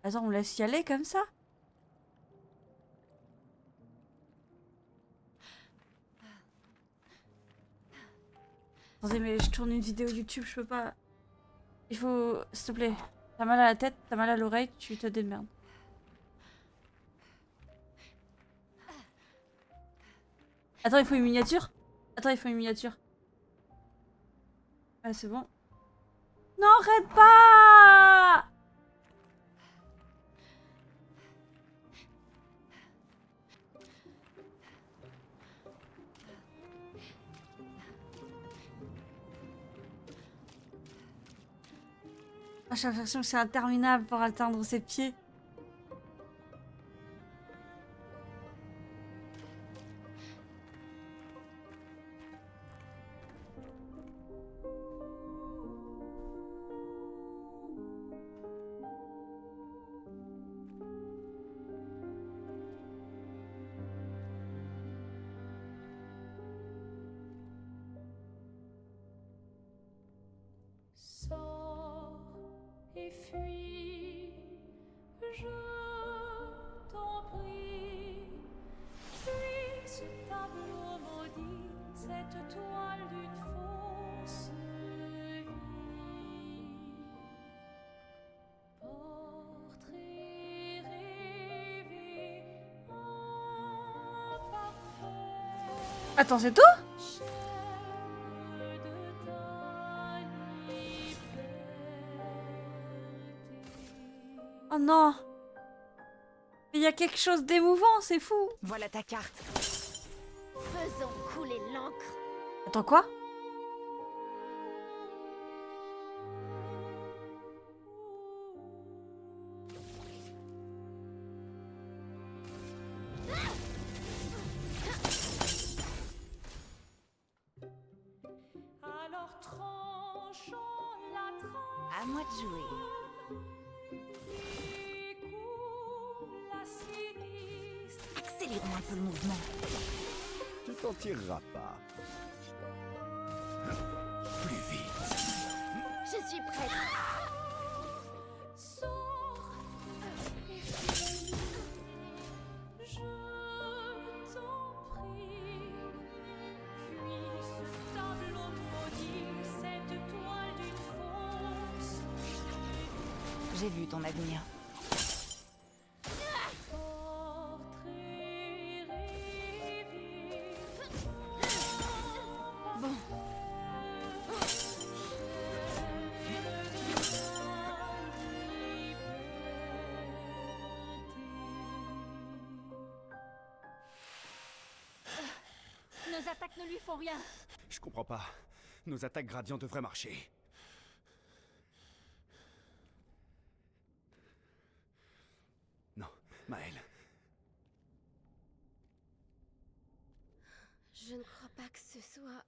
Attends, on me laisse y aller comme ça? Attendez, mais je tourne une vidéo YouTube, je peux pas... Il faut... S'il te plaît. T'as mal à la tête, t'as mal à l'oreille, tu te démerdes. Attends, il faut une miniature? Attends, il faut une miniature. Ah, c'est bon. Non, arrête pas! Ah, j'ai l'impression que c'est interminable pour atteindre ses pieds. Sors et fuis, je t'en prie. Fuis ce tableau maudit, cette toile d'une fausse vie. Portrait rêvé, imparfait. Attends, c'est tout? Oh non! Il y a quelque chose d'émouvant, c'est fou! Voilà ta carte. Faisons couler l'encre. Attends, quoi? Alors tranchons la trame. À moi de jouer. Accélérons un peu le mouvement. Tu t'en tireras pas. Plus vite. Je suis prête. Sors et fuis, je t'en prie. Fuis ce tableau maudit, cette toile d'une fausse. J'ai vu ton avenir. Portrait rêvé. Bon, Nos attaques ne lui font rien. Je comprends pas. Nos attaques gradients devraient marcher. Non, Maël. Je ne crois pas que ce soit...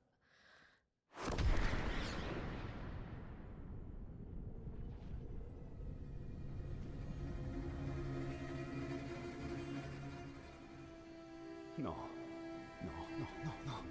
Non. Non, non, non, non.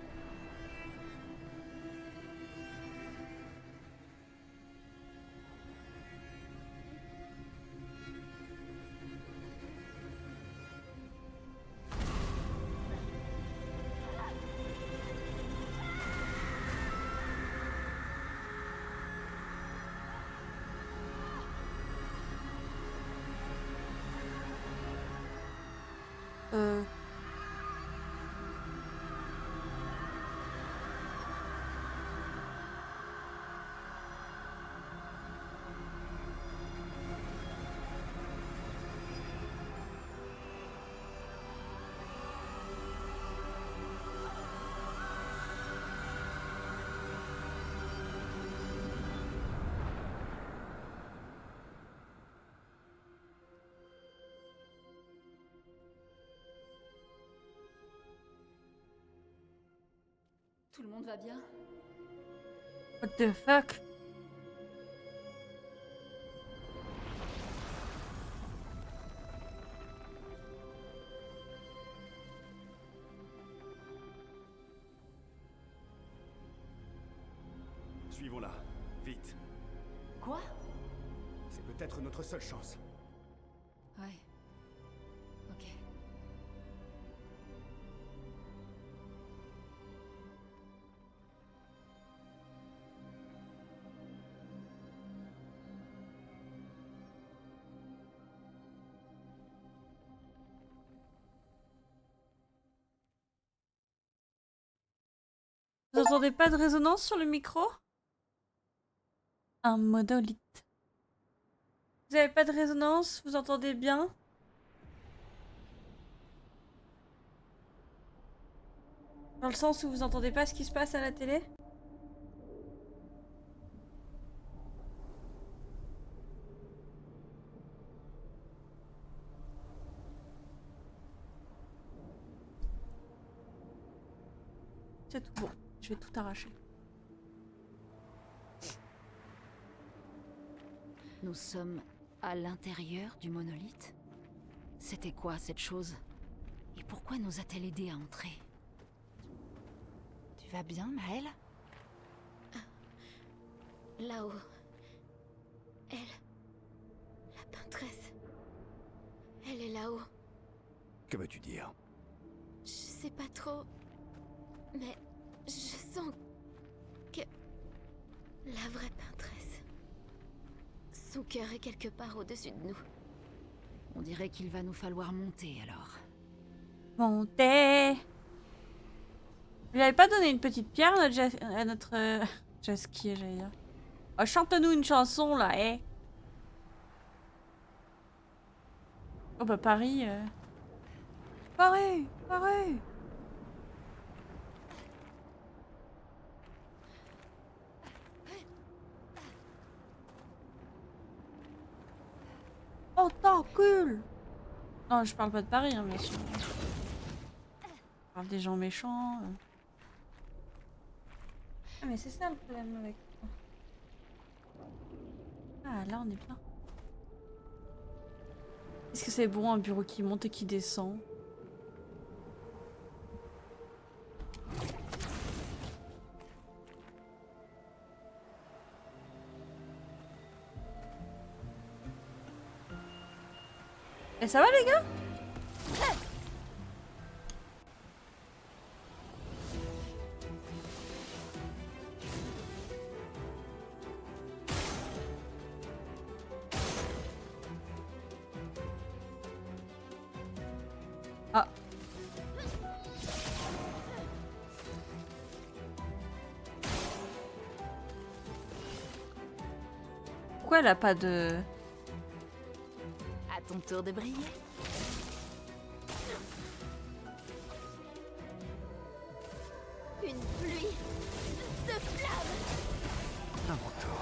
Euh... Tout le monde va bien? What the fuck? Suivons-la. Vite. quoi? C'est peut-être notre seule chance. Ouais. Ok. Vous entendez pas de résonance sur le micro? Un monolithe. Vous avez pas de résonance? Vous entendez bien? Dans le sens où vous entendez pas ce qui se passe à la télé? C'est tout bon. Je vais tout arracher. Nous sommes à l'intérieur du monolithe? C'était quoi cette chose? Et pourquoi nous a-t-elle aidé à entrer? Tu vas bien, Maëlle? Là-haut. Elle. La peintresse. Elle est là-haut. Que veux-tu dire? Je sais pas trop. Mais je sens que. La vraie peintresse. Son cœur est quelque part au-dessus de nous. On dirait qu'il va nous falloir monter alors. Montez! Vous lui avez pas donné une petite pierre à notre Jesky, j'allais dire. Oh, chante-nous une chanson là, eh! Oh bah Paris. Paris! Paris! Oh, t'encule! Non, je parle pas de Paris, hein, bien sûr. Je parle des gens méchants. Ah, mais c'est ça le problème avec. Ah, là, on est bien. Est-ce que c'est bon un bureau qui monte et qui descend? Et ça va les gars? Ah. Pourquoi elle a pas de... À ton tour de briller. Une pluie de flammes. À mon tour.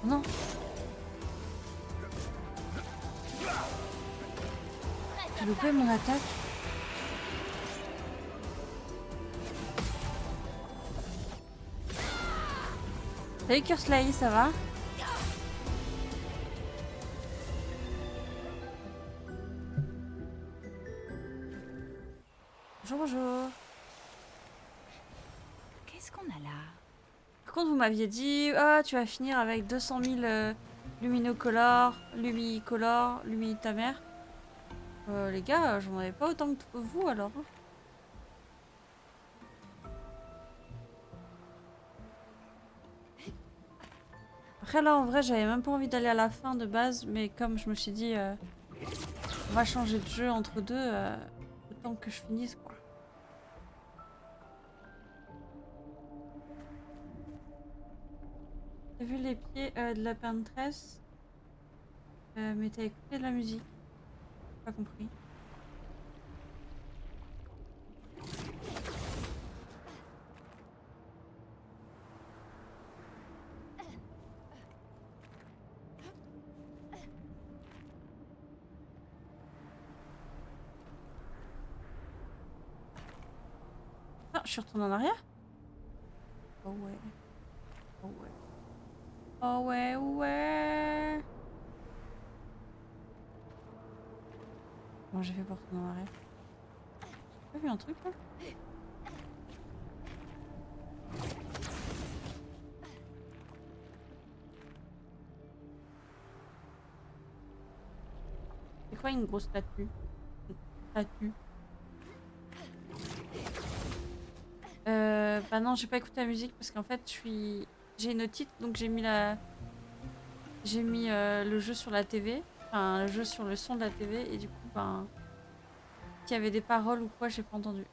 Non. J'ai loupé mon attaque. Salut Kursley, ça va? Bonjour, bonjour. Qu'est-ce qu'on a là? Par contre, vous m'aviez dit, ah, tu vas finir avec 200 000 luminocolores, lumi ta mère. Les gars, j'en avais pas autant que vous alors. Hein. Après là, en vrai, j'avais même pas envie d'aller à la fin de base, mais comme je me suis dit, on va changer de jeu entre deux, autant que je finisse quoi. T'as vu les pieds de la peintresse? Mais t'as écouté de la musique? Pas compris. Ah, je suis retournée en arrière? Oh ouais. Oh ouais. Oh ouais, ouais. Bon, j'ai fait pour retourner en arrière. T'as vu un truc là? C'est quoi une grosse statue? Statue. Bah non, j'ai pas écouté la musique parce qu'en fait, j'ai une otite, donc j'ai mis le jeu sur la TV, enfin le jeu sur le son de la TV, et du coup, ben, s'il y avait des paroles ou quoi, j'ai pas entendu.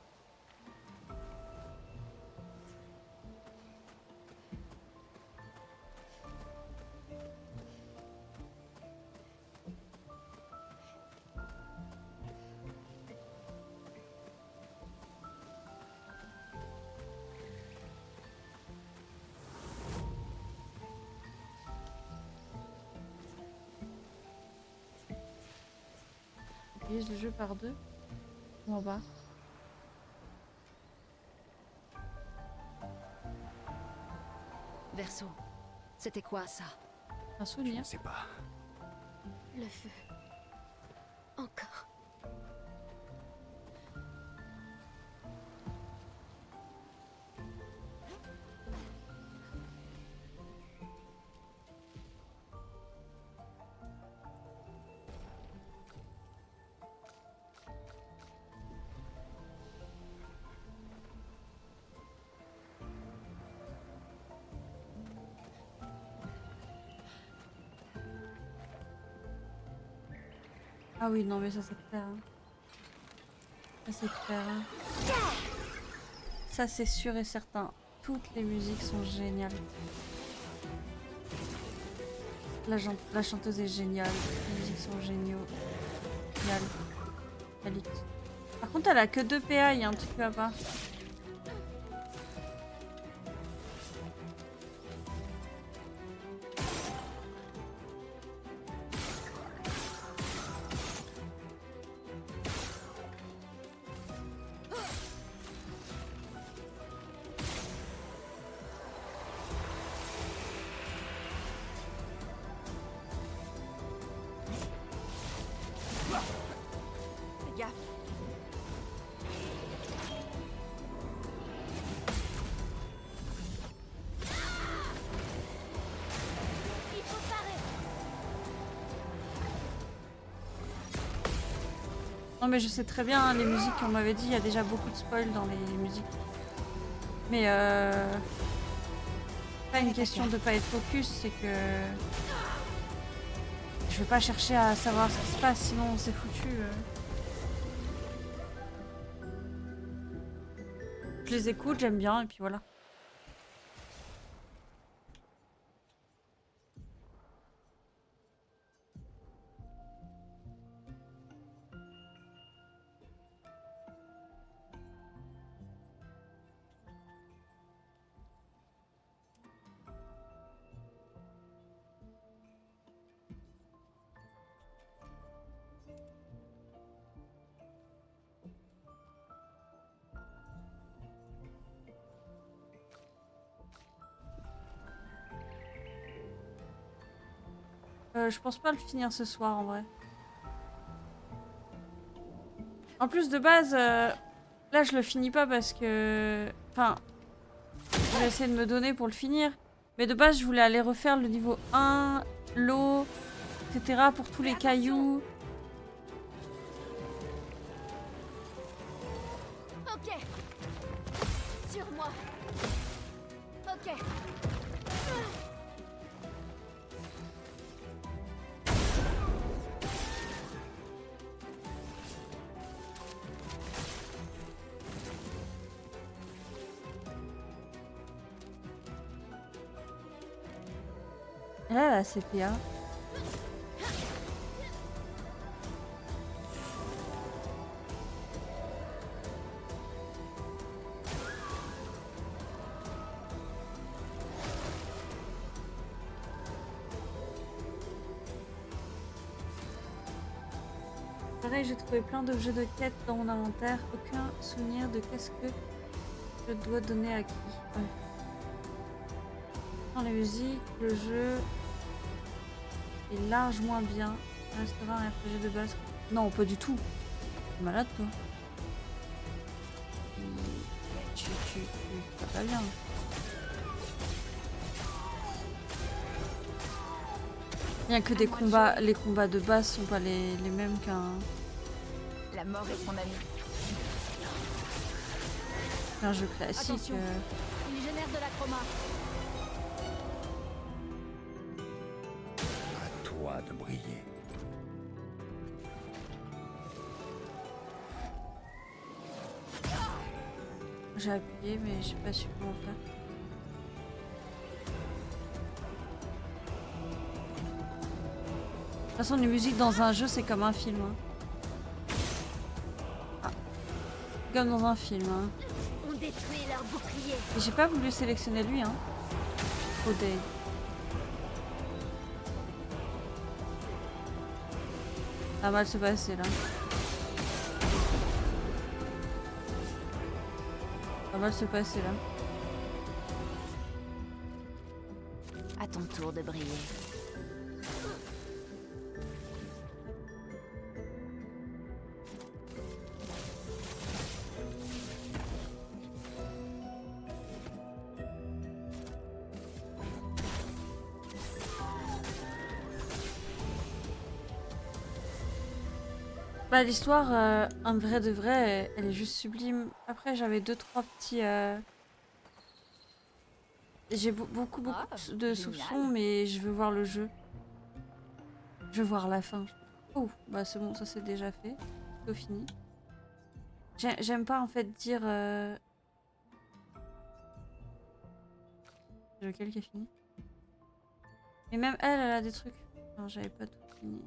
Divise le jeu par 2 ou en bas. Verso, c'était quoi ça? Un Je souvenir. ne sais pas. Le feu. Encore. Ah oui, non, mais ça c'est clair. Hein. Ça c'est clair. Hein. Ça c'est sûr et certain. Toutes les musiques sont géniales. La chanteuse est géniale. Les musiques sont géniaux. Génial. Qualité. Par contre, elle a que 2 PA, il y a un truc qui va pas. Fais gaffe. Il faut parer. Non mais je sais très bien, hein, les musiques qu'on m'avait dit, il y a déjà beaucoup de spoil dans les musiques. Mais pas une question de pas être focus, c'est que je vais pas chercher à savoir ce qui se passe, sinon c'est foutu. Je les écoute, j'aime bien, et puis voilà. Je pense pas le finir ce soir en vrai. En plus de base, là je le finis pas parce que... Enfin, je vais essayer de me donner pour le finir. Mais de base je voulais aller refaire le niveau 1, l'eau, etc. pour tous les cailloux. Ok. Sur moi. Ok. Et là, la CPA. Pareil, j'ai trouvé plein d'objets de quête dans mon inventaire. Aucun souvenir de qu'est-ce que je dois donner à qui. Ouais. Dans les musiques, le jeu est large moins bien. Restera un RPG de base. Non, pas du tout. T'es malade, toi. tu vas pas bien. Bien que des combats, les combats de base sont pas les mêmes La mort est son ami. qu'un jeu classique. Attention. Il génère de la chroma. À toi de briller. J'ai appuyé mais j'ai pas su comment faire. De toute façon, les musiques dans un jeu, c'est comme un film. Hein. Ah. Comme dans un film. Hein. On détruit leur bouclier. Et j'ai pas voulu sélectionner lui. Hein. Trop deg. Ça va mal se passer là. Ça va mal se passer là. À ton tour de briller. Bah l'histoire, en vrai de vrai, elle est juste sublime. Après j'avais 2-3 petits... J'ai beaucoup Ah, de génial. soupçons, mais je veux voir le jeu. Je veux voir la fin. Oh, bah c'est bon, ça c'est déjà fait. C'est fini. J'aime pas en fait dire... C'est lequel qui a fini? Et même elle, elle a des trucs. Non, j'avais pas tout fini.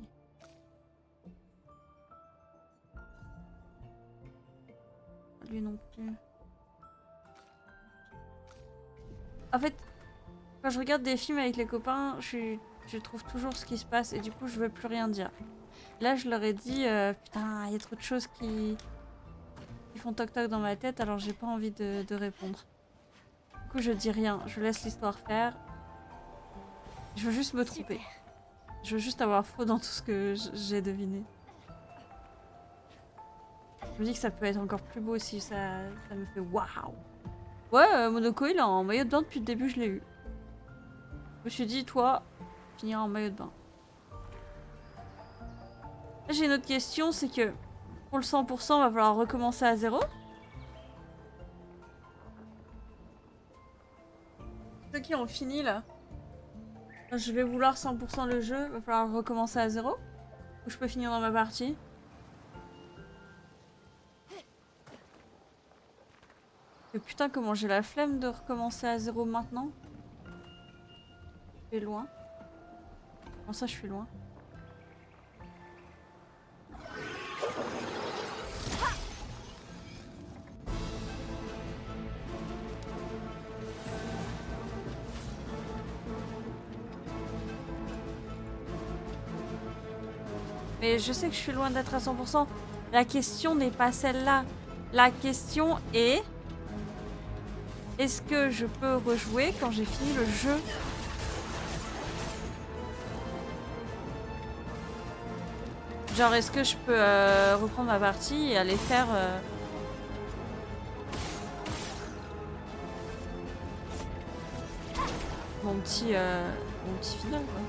Lui non plus. En fait, quand je regarde des films avec les copains, je trouve toujours ce qui se passe et du coup je veux plus rien dire. Là je leur ai dit putain il y a trop de choses qui font toc toc dans ma tête alors j'ai pas envie de répondre. Du coup je dis rien, je laisse l'histoire faire. Je veux juste me tromper. Je veux juste avoir faux dans tout ce que j'ai deviné. Je me dis que ça peut être encore plus beau si ça me fait waouh. Ouais, Monoko il est en maillot de bain depuis le début, je l'ai eu. Je me suis dit, toi, finir en maillot de bain. Là, j'ai une autre question, c'est que pour le 100%, va falloir recommencer à zéro. Ceux qui ont fini là, je vais vouloir 100% le jeu, va falloir recommencer à zéro. Ou je peux finir dans ma partie. Et putain, comment j'ai la flemme de recommencer à zéro maintenant. Je suis loin. Comment ça, je suis loin? Mais je sais que je suis loin d'être à 100%. La question n'est pas celle-là. La question est... Est-ce que je peux rejouer quand j'ai fini le jeu? Genre, est-ce que je peux reprendre ma partie et aller faire... mon petit final, quoi.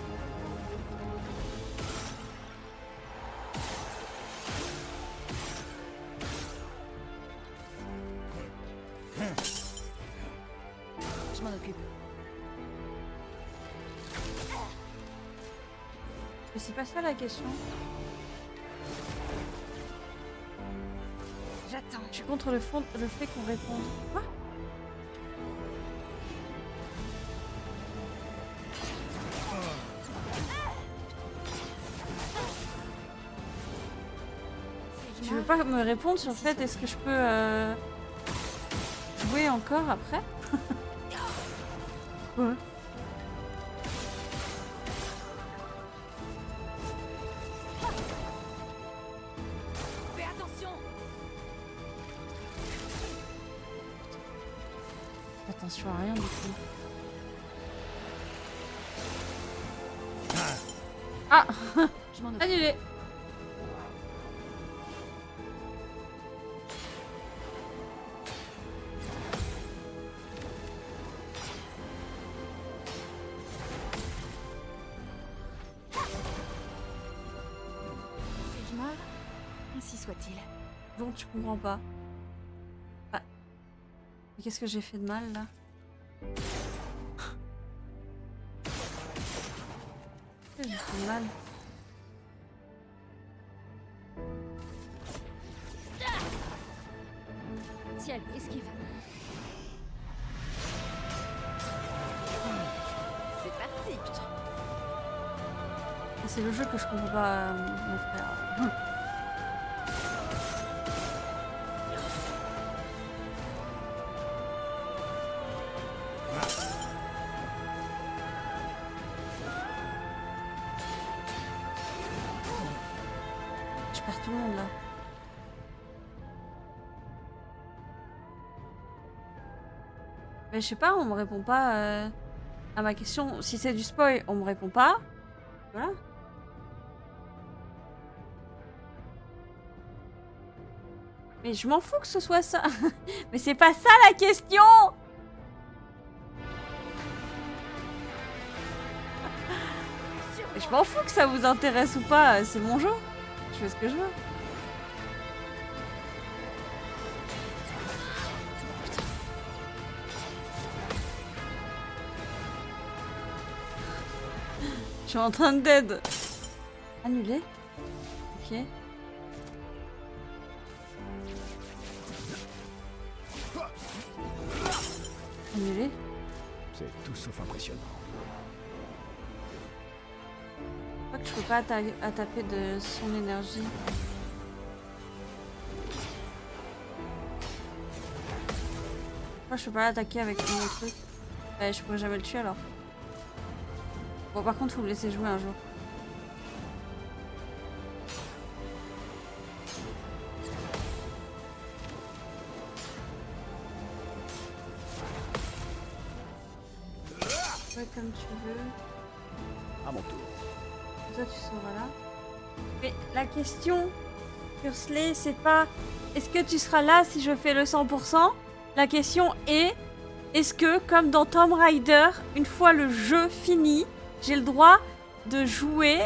Je m'en occupe. Mais c'est pas ça la question. J'attends. Je suis contre le fait qu'on réponde. Quoi? Tu veux pas me répondre sur le fait est-ce que je peux jouer encore après? Ouais. Fais attention. Attention à rien du tout. Ah. Je m'en occupe. Annulé. Ainsi soit-il. Donc tu comprends pas. Ah. Mais qu'est-ce que j'ai fait de mal là? Qu'est-ce que j'ai fait de mal? Ciel, esquive. C'est parti. C'est le jeu que je comprends pas, mon frère. Je perds tout le monde là. Mais je sais pas, on me répond pas à ma question. Si c'est du spoil, on me répond pas. Voilà. Mais je m'en fous que ce soit ça. Mais c'est pas ça la question. Mais je m'en fous que ça vous intéresse ou pas. C'est mon jeu. Je fais ce que je veux. Je suis en train de dead. Annulé. Ok. Annulé. C'est tout sauf impressionnant. Je crois que je peux pas taper de son énergie. Pourquoi je peux pas l'attaquer avec mon truc? Je pourrais jamais le tuer alors. Bon, par contre, faut me laisser jouer un jour. Ouais, comme tu veux. À mon tour. Ça, tu seras là. Mais la question, Pursley, c'est pas est-ce que tu seras là si je fais le 100%? La question est est-ce que, comme dans Tomb Raider, une fois le jeu fini, j'ai le droit de jouer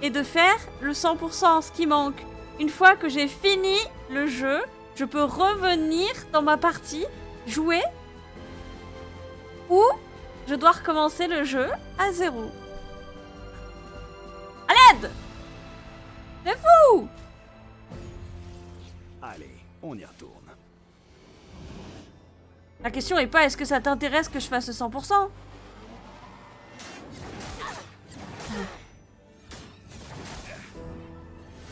et de faire le 100%, ce qui manque? Une fois que j'ai fini le jeu, je peux revenir dans ma partie, jouer, ou je dois recommencer le jeu à 0. À l'aide! C'est fou! Allez, on y retourne. La question est pas est-ce que ça t'intéresse que je fasse le 100%?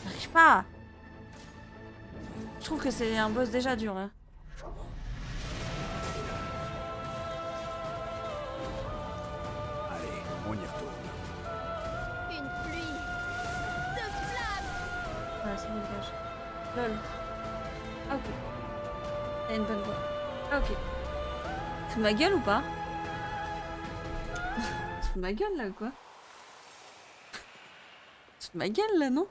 J'arrive pas. Je trouve que c'est un boss déjà dur là. Allez, on y retourne. Une pluie de flammes. Voilà, ça me dégage. Lol. Ah, ok. T'as une bonne voix. Ah, ok. Tu de ma gueule ou pas? Tu de ma gueule là ou quoi? Tu de ma gueule là, non?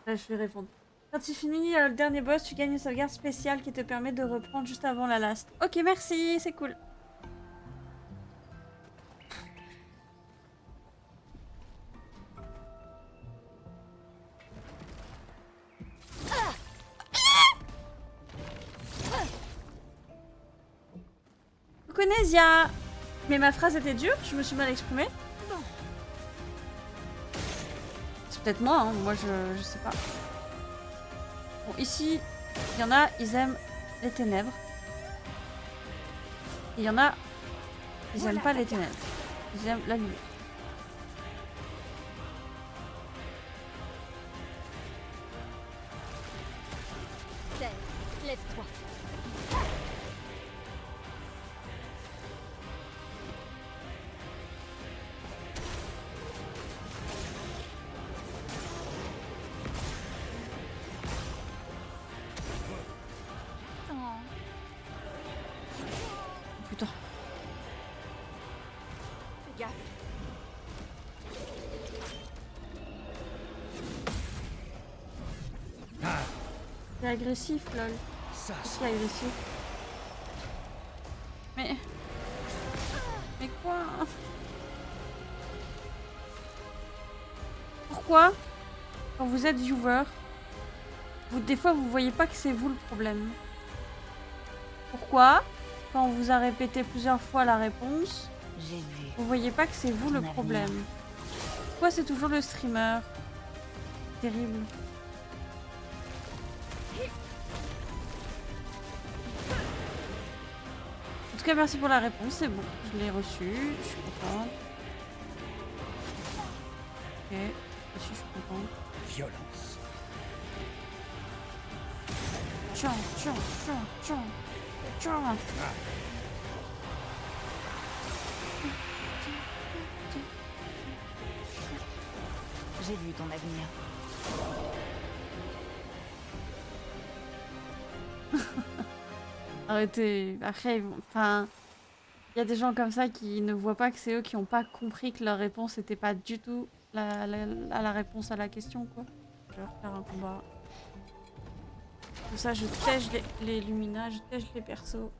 Là, je vais répondre. Quand tu finis le dernier boss, tu gagnes une sauvegarde spéciale qui te permet de reprendre juste avant la last. Ok, merci, c'est cool. Coucou Nézia. Mais ma phrase était dure, je me suis mal exprimée. C'est peut-être moi, hein. Moi je sais pas. Bon, ici, il y en a, ils aiment les ténèbres. Et il y en a, ils aiment pas les ténèbres. Ils aiment la lumière. Terre, lève-toi. Putain. Fais gaffe. C'est agressif, lol. Ça, C'est agressif. Mais quoi? Pourquoi, quand vous êtes viewer, des fois, vous voyez pas que c'est vous le problème. Pourquoi? Quand on vous a répété plusieurs fois la réponse, J'ai vu. vous voyez pas que c'est vous le Ton avenir. problème. Pourquoi c'est toujours le streamer? Terrible. En tout cas, merci pour la réponse, c'est bon. Je l'ai reçue, je suis contente. Ok, je suis contente. Violence. Tiens, tiens, tiens, tiens, tiens. J'ai vu ton avenir. Arrêtez. Après, enfin, il y a des gens comme ça qui ne voient pas que c'est eux qui n'ont pas compris que leur réponse n'était pas du tout la réponse à la question, quoi. Je vais refaire un combat. Tout ça, je tège les Lumina, je tège les persos.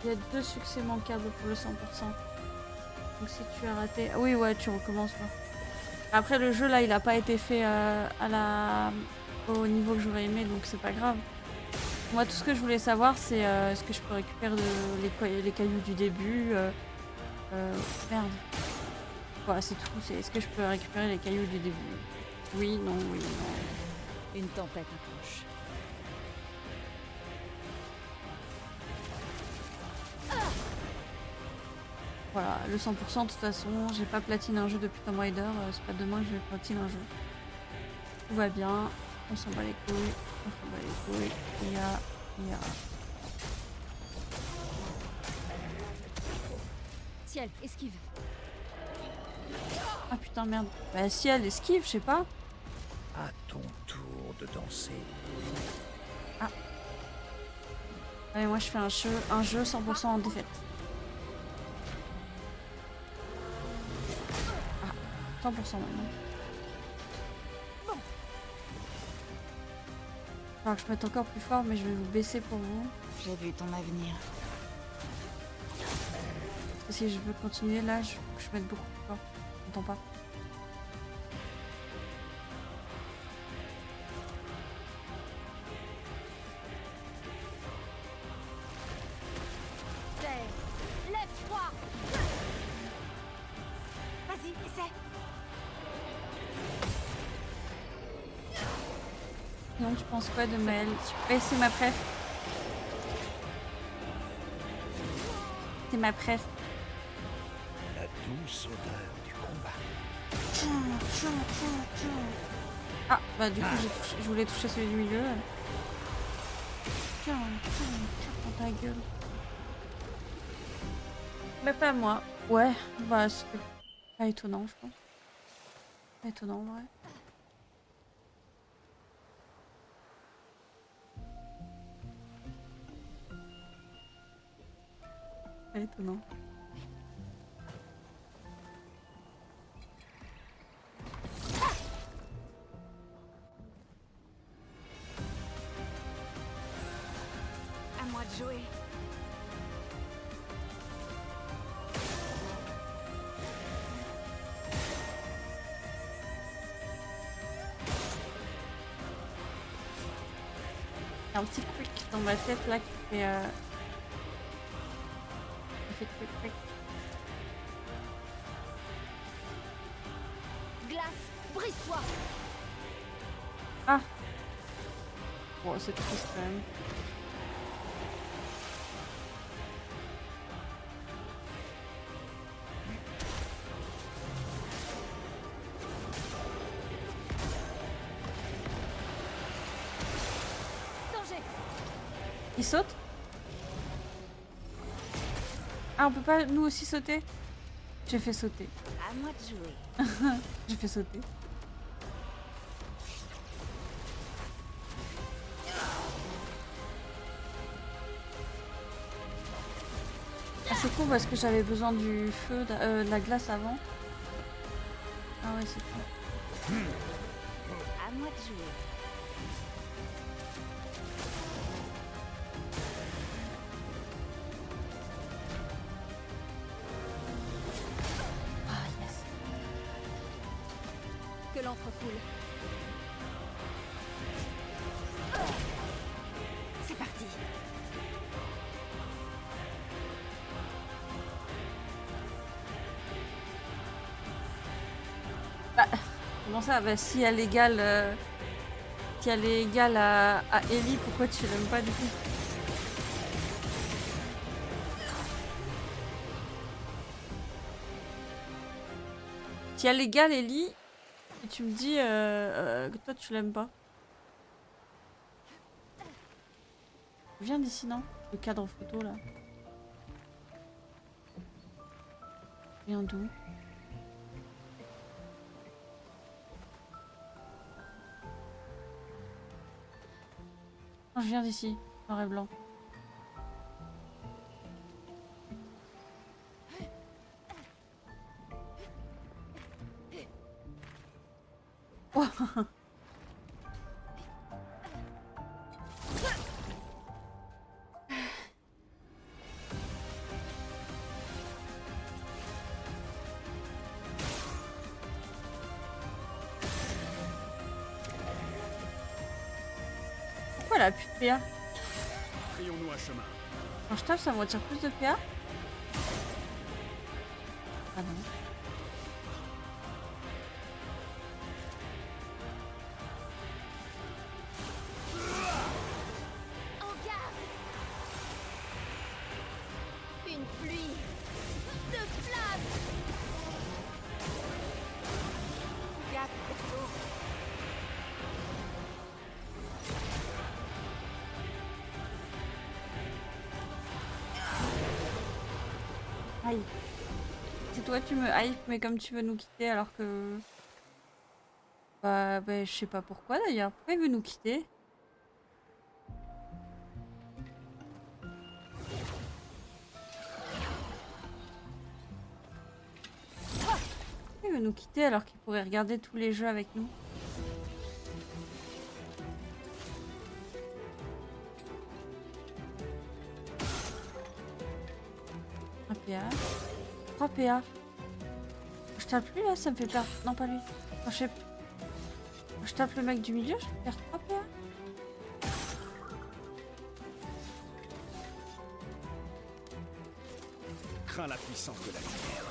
Il y a 2 succès manquables pour le 100%. Donc si tu as raté... Ah oui, ouais, tu recommences là. Après, le jeu, là, il a pas été fait au niveau que j'aurais aimé, donc c'est pas grave. Moi, tout ce que je voulais savoir, c'est est-ce que je peux récupérer les cailloux du début. Merde. Voilà, c'est tout. Est-ce que je peux récupérer les cailloux du début? Oui, non, oui, non. Une tempête approche. Voilà, le 100%, de toute façon, j'ai pas platine un jeu depuis Tomb Raider, c'est pas demain que je vais platine un jeu. Tout va bien, on s'en bat les couilles, on s'en bat les couilles, il y a... Ciel, esquive. Ah putain, merde. Bah si elle esquive, je sais pas. À ton tour de danser. Allez, moi je fais un jeu 100% en défaite. Ah, 100% maintenant. Il va falloir que je mette encore plus fort, mais je vais vous baisser pour vous. J'ai vu ton avenir. Parce que si je veux continuer là, je faut que je mette beaucoup plus fort. J'entends pas. Lève-toi. Vas-y, essaie. Non, tu penses quoi de Maëlle? C'est ma préf. C'est ma préf. La douce odeur du combat. Ah, bah du coup, je voulais toucher celui du milieu. Tiens, dans ta gueule. Mais pas moi. Ouais, bah c'était pas étonnant, je pense. Pas étonnant, en vrai. Pas étonnant. À moi de jouer. Il y a un petit quick dans ma tête là qui fait. Qui fait quick quick. Glace, brise-toi. Ah! Bon, c'est triste quand même. Danger. Il saute? Ah, on peut pas nous aussi sauter? J'ai fait sauter. À moi de jouer. J'ai fait sauter. Ah, c'est cool parce que j'avais besoin du feu, de la glace avant. Ah ouais, c'est cool. À moi de jouer. Ah yes. que l'encre coule. C'est parti. Comment ça? Bah si elle est égale, si elle est égale à Ellie, pourquoi tu l'aimes pas du coup? Si elle est égale Ellie, et tu me dis que toi tu l'aimes pas. Viens d'ici, non? Le cadre photo là. Viens d'où? Non, je viens d'ici, noir et blanc. Oh. Pourquoi elle a plus de PA? Frayons-nous un chemin. Quand je tape, ça me retire plus de PA? Ah non. En garde! Une pluie de flammes! Gaffe, perso. Aïe. C'est toi tu me hype, mais comme tu veux nous quitter alors que... Bah je sais pas pourquoi d'ailleurs. Pourquoi il veut nous quitter? Pourquoi il veut nous quitter alors qu'il pourrait regarder tous les jeux avec nous? Un PA. 3 PA. Je tape lui là, ça me fait perdre. Non, pas lui. Non, je sais. Je tape le mec du milieu, je perds 3 PA. Crains la puissance de la lumière.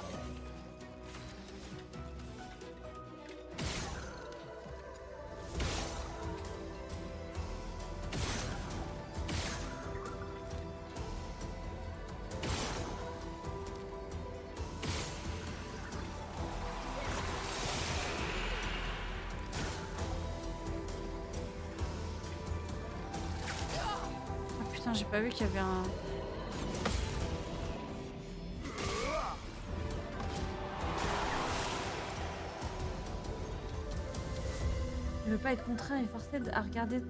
Ah putain, j'ai pas vu qu'il y avait un... Je veux pas être contraint et forcé à regarder...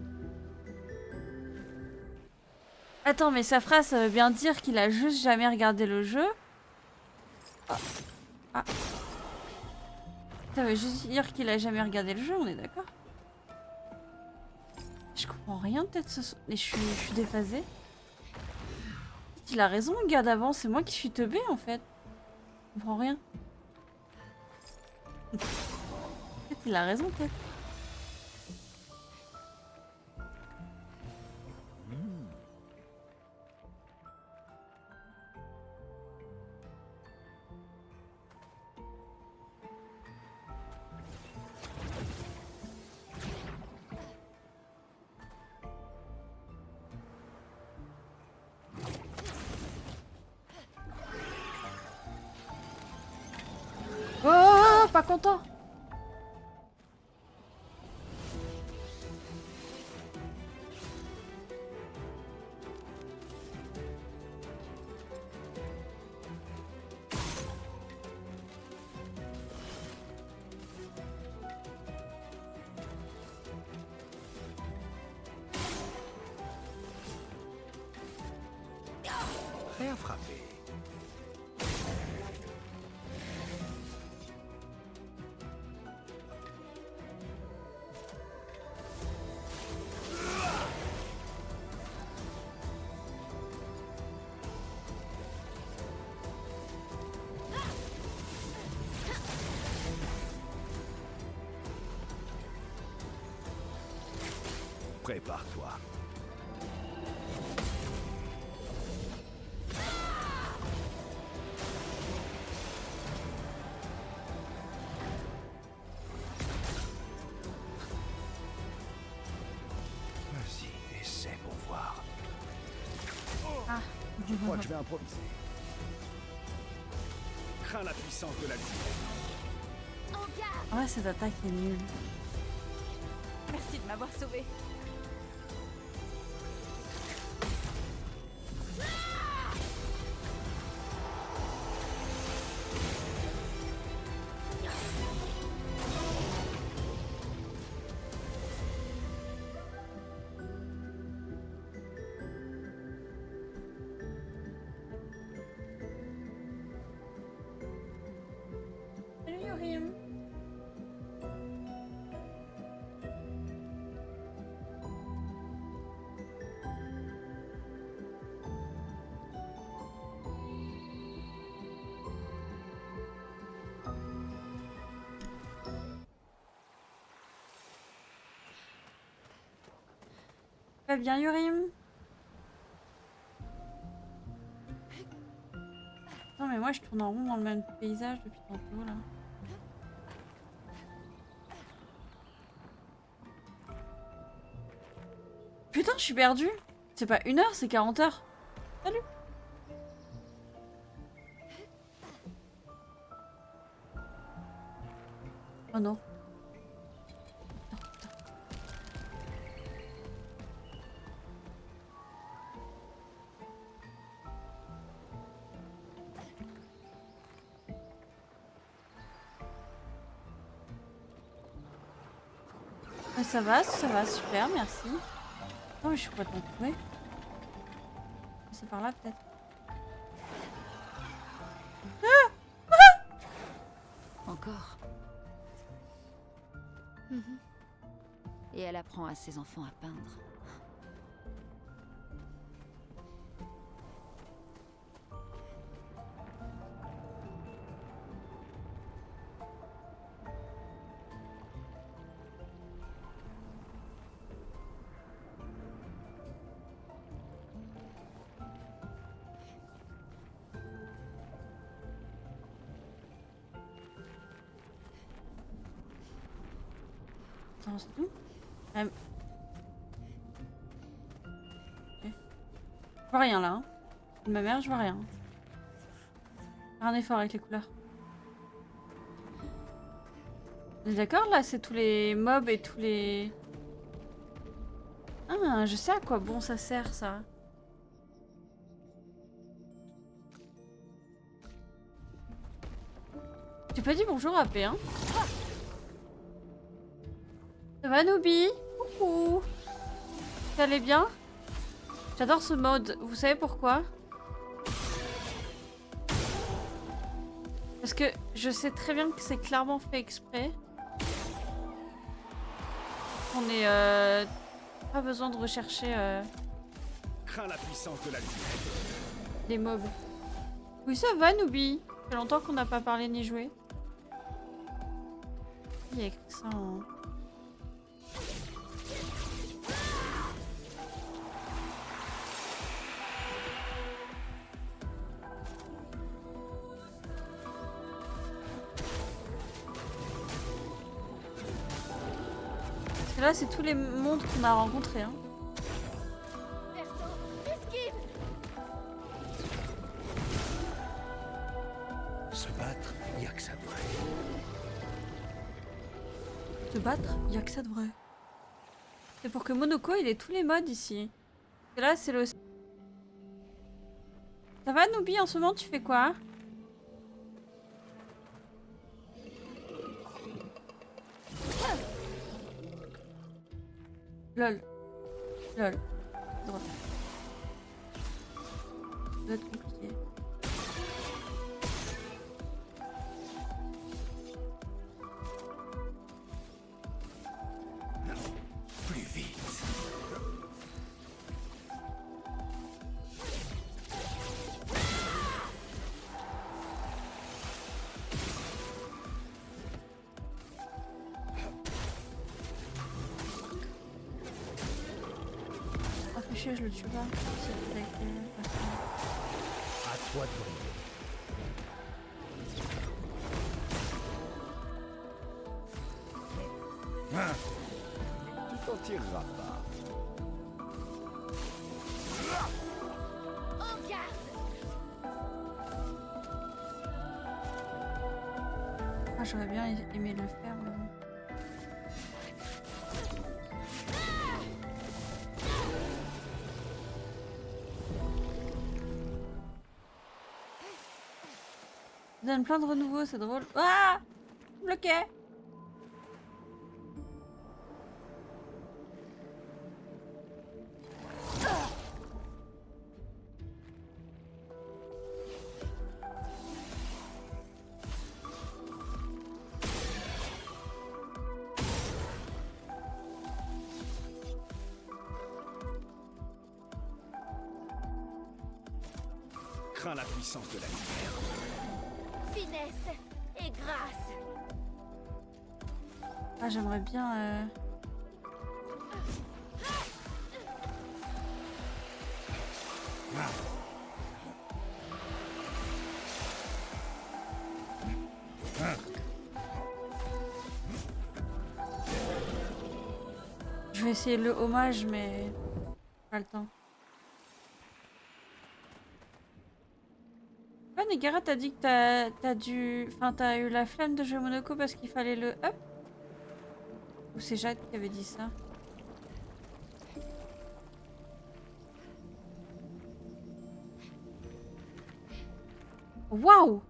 Attends, mais sa phrase, ça veut bien dire qu'il a juste jamais regardé le jeu. Ah. Ah. Ça veut juste dire qu'il a jamais regardé le jeu, on est d'accord? Je comprends rien peut-être ce soir. Mais je suis déphasée. Il a raison le gars d'avant, c'est moi qui suis teubée en fait. Je comprends rien. Peut-être il a raison peut-être. Oh, pas content. Prêt à frapper. Prépare-toi. Vas-y, essaie pour voir. Je crois que je vais improviser. Crains la puissance de la lumière. En garde! Ouais, cette attaque est nulle. Merci de m'avoir sauvé. Salut Yorim. Va bien Yorim? Non mais moi je tourne en rond dans le même paysage depuis tantôt là. Putain, je suis perdue. C'est pas 1 heure, c'est 40 heures. Salut. Oh non. Ça va, super, merci. Oh, mais je suis complètement tombée. C'est par là, peut-être. Encore. Et elle apprend à ses enfants à peindre. Attends, c'est tout? Ok. Je vois rien là. Hein. De ma mère, je vois rien. Faire un effort avec les couleurs. On est d'accord là? C'est tous les mobs et tous les... Ah, je sais à quoi bon ça sert ça. J'ai pas dit bonjour à P, hein? Ça va, Noobi? Coucou! Ça allait bien? J'adore ce mode. Vous savez pourquoi? Parce que je sais très bien que c'est clairement fait exprès. On est... pas besoin de rechercher Crains la puissance de la lumière. les mobs. Oui, ça va, Noobi. Ça fait longtemps qu'on n'a pas parlé ni joué. Il y a écrit ça en... Parce que là, c'est tous les mondes qu'on a rencontrés. Hein. Perso, esquive! Se battre, y a que ça de vrai. Se battre, y a que ça de vrai. C'est pour que Monoko, il ait tous les modes ici. Et là, c'est le... Ça va, Noobi, en ce moment, tu fais quoi? Lol. Lol. Droite. Ça doit être compliqué. Plus vite. chier, je le tue pas. C'est avec les personnes. À toi de briller. Tu t'en tireras pas. En garde! Ah, j'aurais bien aimé le faire, mais bon. Ça donne plein de renouveau, c'est drôle. Ah! Bloqué! Crains la puissance de la lumière. Finesse et grâce! Ah, j'aimerais bien... Je vais essayer le hommage, mais pas le temps. Ah, Negara, t'as dit que t'as eu la flemme de jouer Monoko parce qu'il fallait le up? Ou c'est Jade qui avait dit ça? Waouh!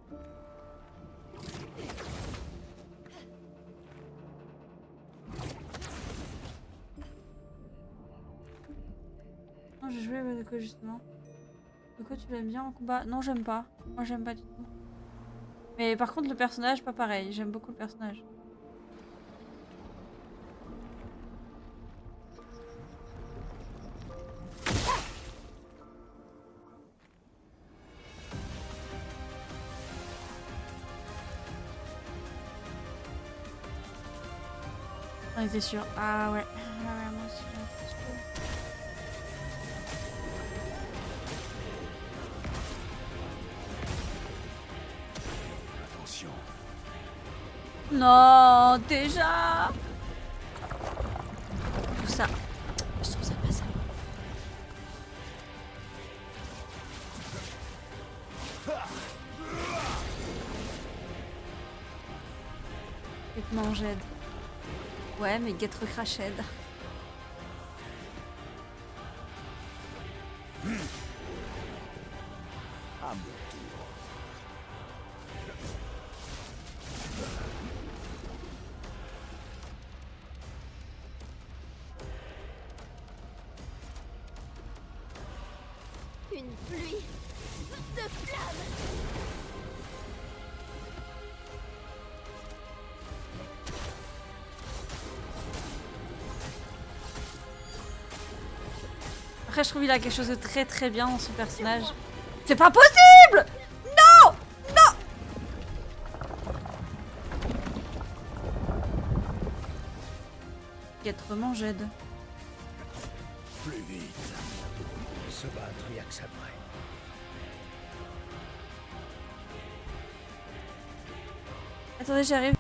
Non, j'ai joué à Monoko justement. Monoko, tu l'aimes bien en combat? Non, j'aime pas. Moi, j'aime pas du tout. Mais par contre, le personnage, pas pareil. J'aime beaucoup le personnage. On était sûr. Ah ouais. Ah ouais, moi aussi, j'en étais sûre. Attention. Non, déjà. Tout ça. Je trouve ça pas ça. Vêtements j'aide. Ouais, mais get recrached. À mon tour. Une pluie de flammes! Après, je trouve qu'il a quelque chose de très très bien dans son personnage. C'est pas possible! Non! Non! Get j'aide. Plus vite. Se battre, y a que ça de vrai. Attendez, j'arrive.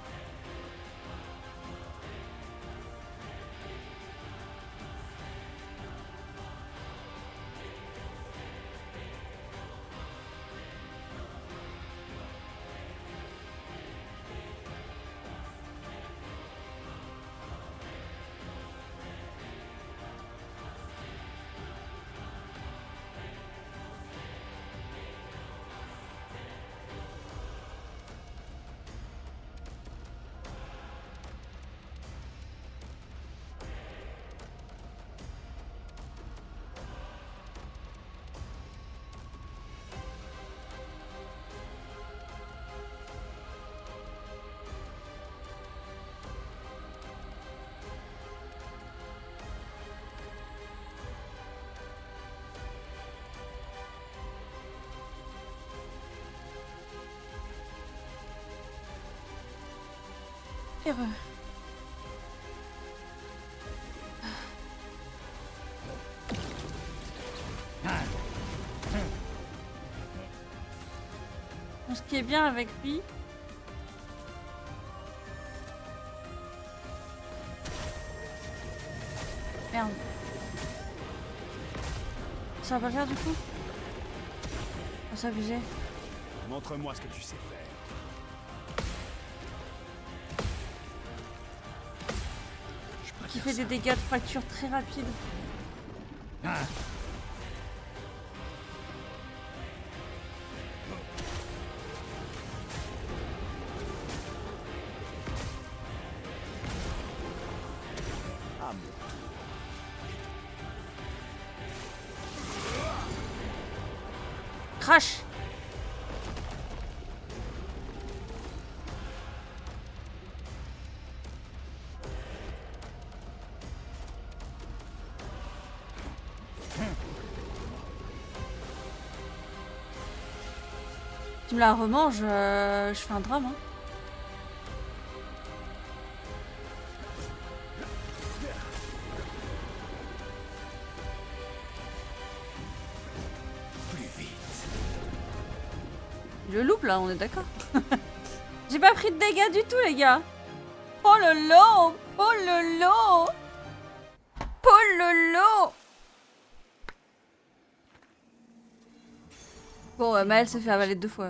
Erreur. Donc, ce qui est bien avec lui... Merde. Ça va pas le faire du coup? On s'est abusé. Montre-moi ce que tu sais faire. Qui fait des dégâts de fracture très rapides. Crash! Tu me la remanges, je fais un drame. Hein. Plus vite. Le loup là, on est d'accord. J'ai pas pris de dégâts du tout, les gars. Oh le lot! Oh le lot! Oh le lot! Bon, Maëlle s'est fait avaler 2 fois.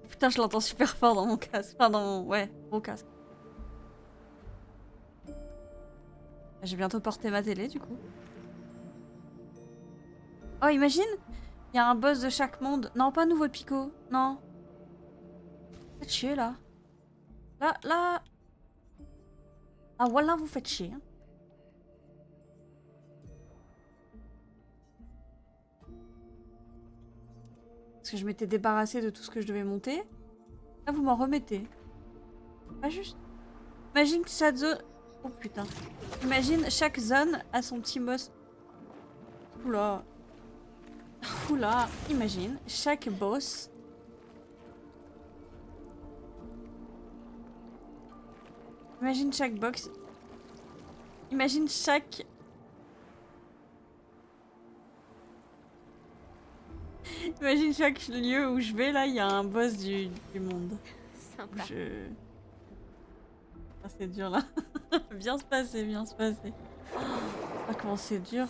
Putain, je l'entends super fort dans mon casque. Enfin, dans mon... Ouais, gros casque. J'ai bientôt porté ma télé, du coup. Oh, imagine! Il y a un boss de chaque monde. Non, pas nouveau Pico. Non. Faites chier, là. Là... Ah, voilà, vous faites chier. Hein. Parce que je m'étais débarrassée de tout ce que je devais monter. Là, vous m'en remettez. Pas juste. Imagine que chaque zone... Oh putain. Imagine chaque zone a son petit boss. Oula. Oula. Imagine chaque boss. Imagine chaque box. Imagine chaque... Imagine chaque lieu où je vais, là, il y a un boss du monde. Sympa. Ah, c'est dur, là. Bien se passer, bien se passer. Ah, comment c'est dur.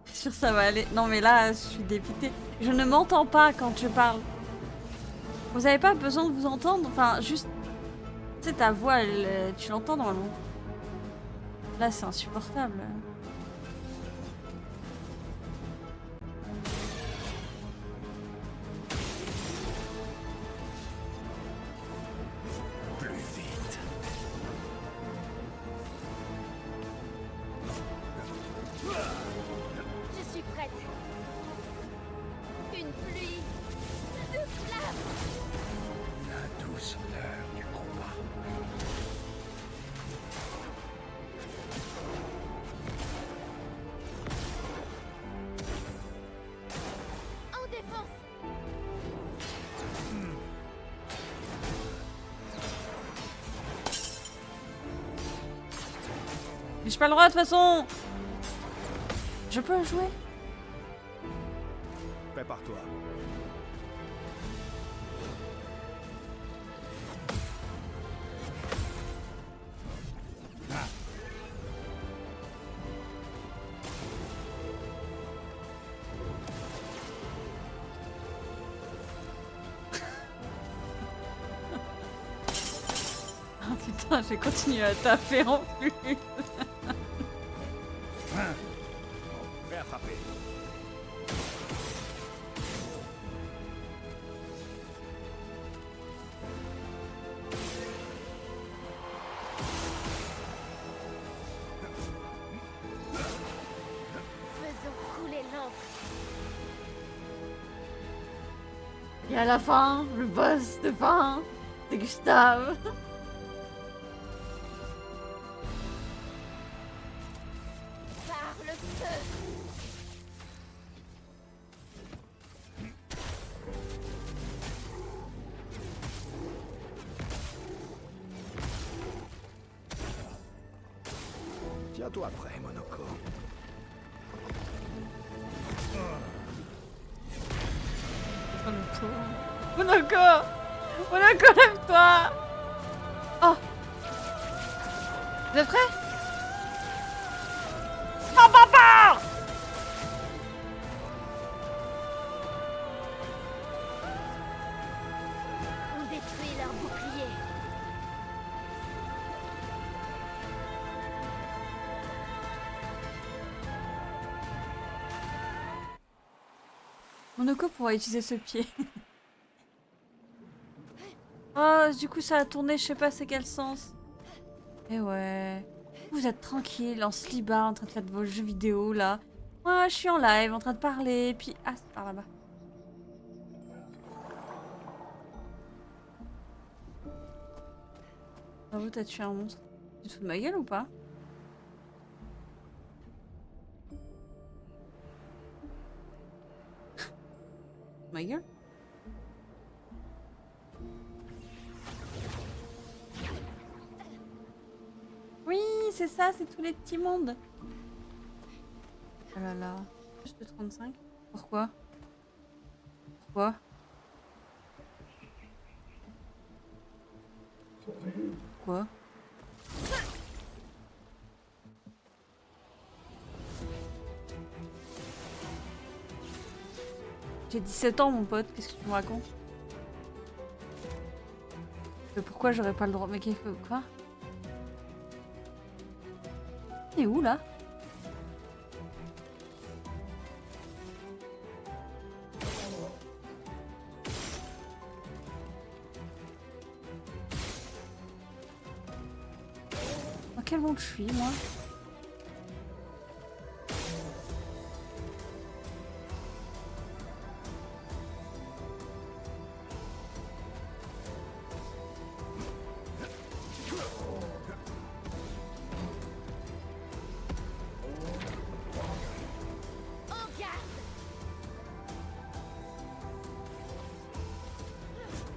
Sûr, ça va aller. Non, mais là, je suis dépitée. Je ne m'entends pas quand je parle. Vous avez pas besoin de vous entendre? Enfin, juste... Tu sais, ta voix, tu l'entends normalement. Là, c'est insupportable. Plus vite. Je suis prête. Une pluie de flammes. La douce odeur du combat. En défense. Mais j'ai pas le droit de toute façon. Je peux jouer? Prépare-toi. Ah putain, j'ai continué à taper en plus. Prêt à frapper. Faisons couler l'encre. Et à la fin, le boss de fin, c'est Gustave. Par le feu. Tiens-toi prêt, Monoko. Oh le pauvre. Monoko! Monoko, lève-toi! Oh! Vous êtes prêts? Oh, papa! On détruit leur bouclier. Monoko pourra utiliser ce pied. Oh, du coup, ça a tourné, je sais pas c'est quel sens. Et ouais. Vous êtes tranquille, en slibard, en train de faire vos jeux vidéo, là. Moi, je suis en live, en train de parler, puis... Ah, c'est par là-bas. Bravo, t'as tué un monstre. Tu te fous de ma gueule ou pas? Ma gueule? Oui, c'est ça, c'est tous les petits mondes. Oh là là. Juste de 35. Pourquoi? Pourquoi? Pourquoi? J'ai 17 ans, mon pote, qu'est-ce que tu me racontes? Mais pourquoi j'aurais pas le droit? Mais quoi? T'es où là? Dans quel monde je suis, moi?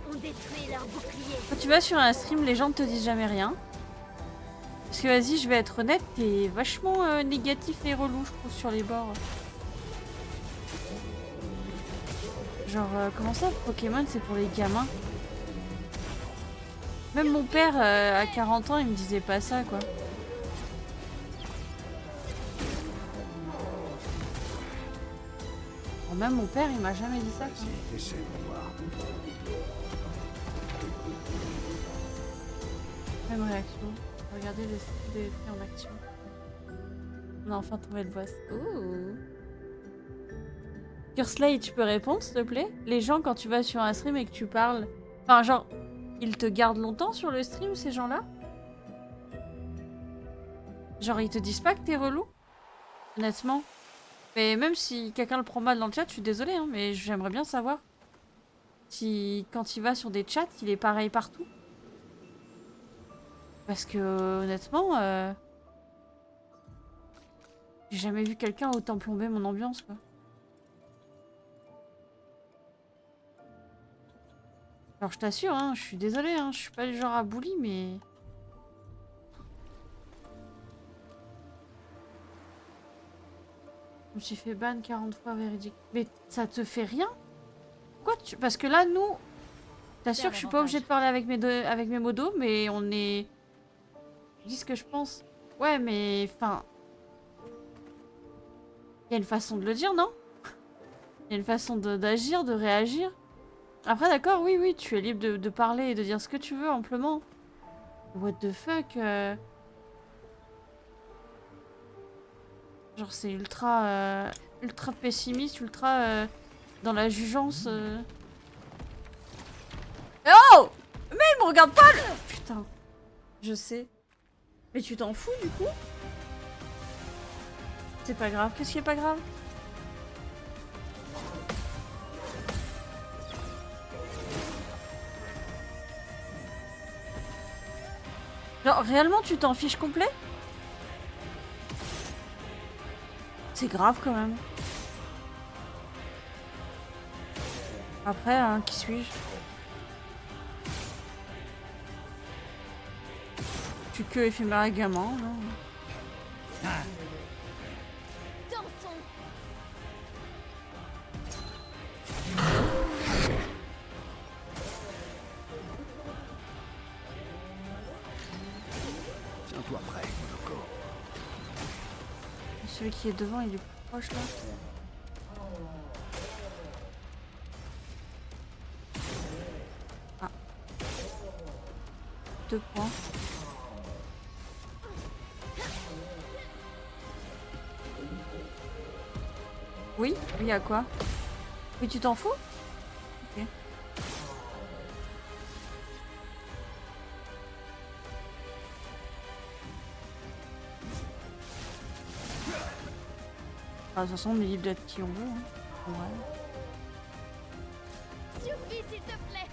On détruit leur bouclier. Quand tu vas sur un stream, les gens ne te disent jamais rien. Parce que vas-y, je vais être honnête, t'es vachement négatif et relou, je trouve, sur les bords. Genre, comment ça, Pokémon, c'est pour les gamins? Même mon père, à 40 ans, il me disait pas ça, quoi. Bon, même mon père, il m'a jamais dit ça, quoi. Vas-y, essaie-moi voir. Même réaction. Regardez le style de filles en action. On a enfin trouvé le boss. Ouh. Cursley, tu peux répondre, s'il te plaît? Les gens, quand tu vas sur un stream et que tu parles... Enfin, genre, ils te gardent longtemps sur le stream, ces gens-là? Genre, ils te disent pas que t'es relou? Honnêtement. Mais même si quelqu'un le prend mal dans le chat, je suis désolée, hein, mais j'aimerais bien savoir. Si, quand il va sur des chats, il est pareil partout. Parce que, honnêtement, j'ai jamais vu quelqu'un autant plomber mon ambiance, quoi. Alors, je t'assure, hein, je suis désolée, hein, je suis pas du genre à bully, mais... Je me suis fait ban 40 fois, véridique. Mais ça te fait rien? Pourquoi tu... Parce que là, nous... T'assures que je suis pas obligée de parler avec mes modos, mais on est... Je dis ce que je pense. Ouais, mais... Enfin... Il y a une façon de le dire, non? Il y a une façon d'agir, de réagir. Après, d'accord, oui, oui, tu es libre de parler et de dire ce que tu veux, amplement. What the fuck Genre, c'est ultra... ultra pessimiste, ultra... dans la jugeance... Oh! Mais il me regarde pas, le... Putain. Je sais. Mais tu t'en fous, du coup? C'est pas grave. Qu'est-ce qui est pas grave? Genre, réellement, tu t'en fiches complet? C'est grave, quand même. Après, hein, qui suis-je? Tu que éphémère gamin, non? Dansons. Celui qui est devant, il est plus proche là. Ah. 2 points. Oui, oui, à quoi? Oui, tu t'en fous? Ok. Ah, de toute façon, on est libre d'être qui on veut. Hein. Ouais. Survie, s'il te plaît.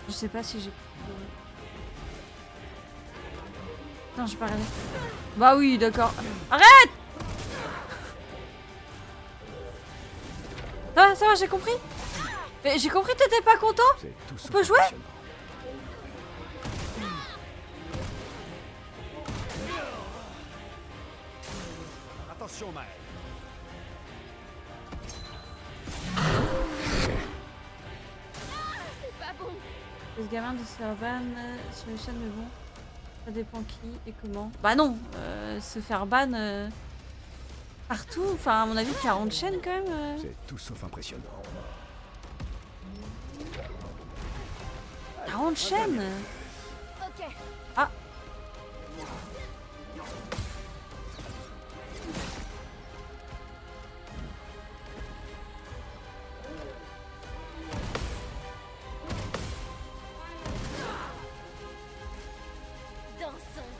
Je sais pas si j'ai... Non, j'ai pas regardé. Bah oui, d'accord. Arrête! Ça va, j'ai compris. Mais j'ai compris, t'étais pas content? C'est tout On peut jouer? impressionnant. Attention, Maël. C'est pas bon. Ce gamin de se faire ban sur les chaînes, mais bon. Ça dépend qui et comment. Bah non, se faire ban partout. Enfin, à mon avis, 40 chaînes quand même. C'est tout sauf impressionnant. 40 chaînes. Ok. Ah. Dansons.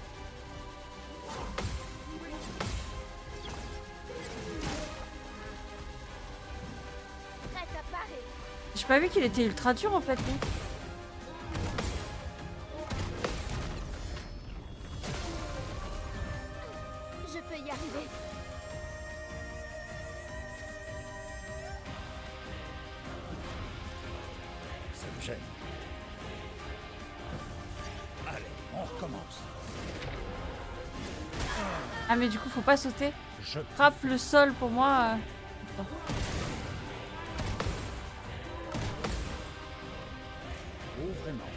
Prête à parer. J'ai pas vu qu'il était ultra dur en fait. Lui. Je peux y arriver. Ça me gêne. Allez, on recommence. Ah mais du coup, faut pas sauter. Je Frappe le sol pour moi. Attends. Oh, vraiment.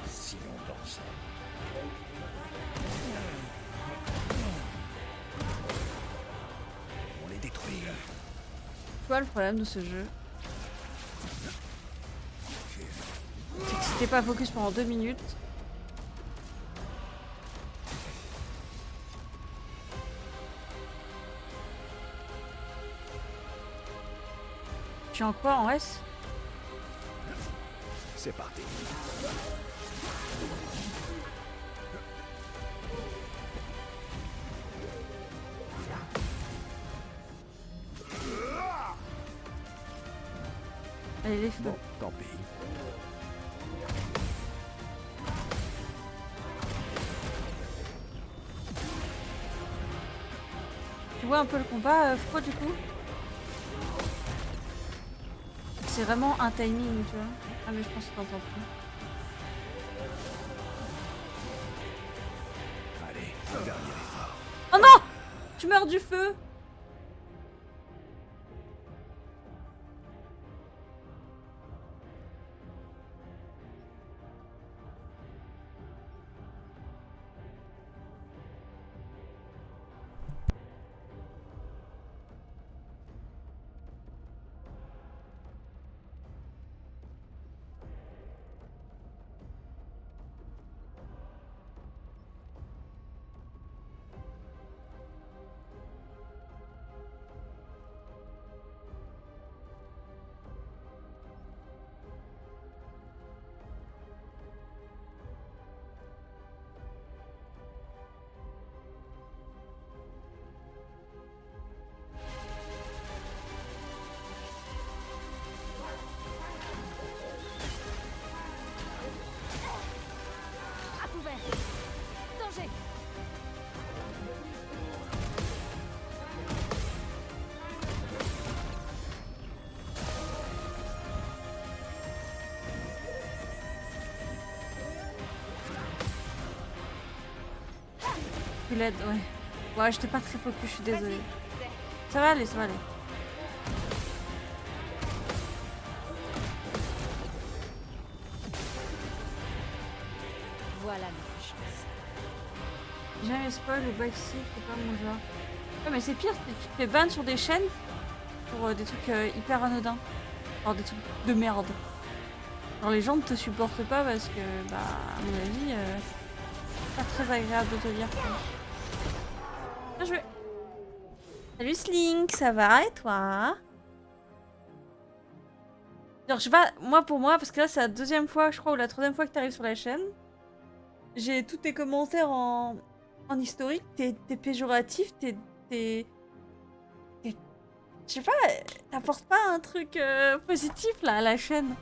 Si longtemps ça. On les détruit. Tu vois le problème de ce jeu? C'est que si t'es pas focus pendant 2 minutes. Tu es en quoi? En S? C'est parti. Allez, les feux. Bon, tant pis. Tu vois un peu le combat, Fro, du coup? C'est vraiment un timing, tu vois. Ah mais je pense que t'entends plus. Allez, un dernier effort. Oh non! Tu meurs du feu! À couvert. Danger. Tu l'aides, ouais. Ouais, j'étais pas très focus, je suis désolée. Vas-y. Ça va aller, ça va aller. Voilà notre chance. Jamais spoil ou backseat, c'est pas mon genre. Ouais, mais c'est pire, tu te fais ban sur des chaînes pour des trucs hyper anodins. Alors des trucs de merde. Alors les gens ne te supportent pas parce que, bah, à mon avis, c'est pas très agréable de te dire ça. Bien joué. Salut Slink, ça va et toi? Alors je sais pas, pour moi, parce que là c'est la deuxième fois, je crois, ou la troisième fois que tu arrives sur la chaîne. J'ai tous tes commentaires en historique, t'es péjoratif, je sais pas, t'apportes pas un truc positif là à la chaîne.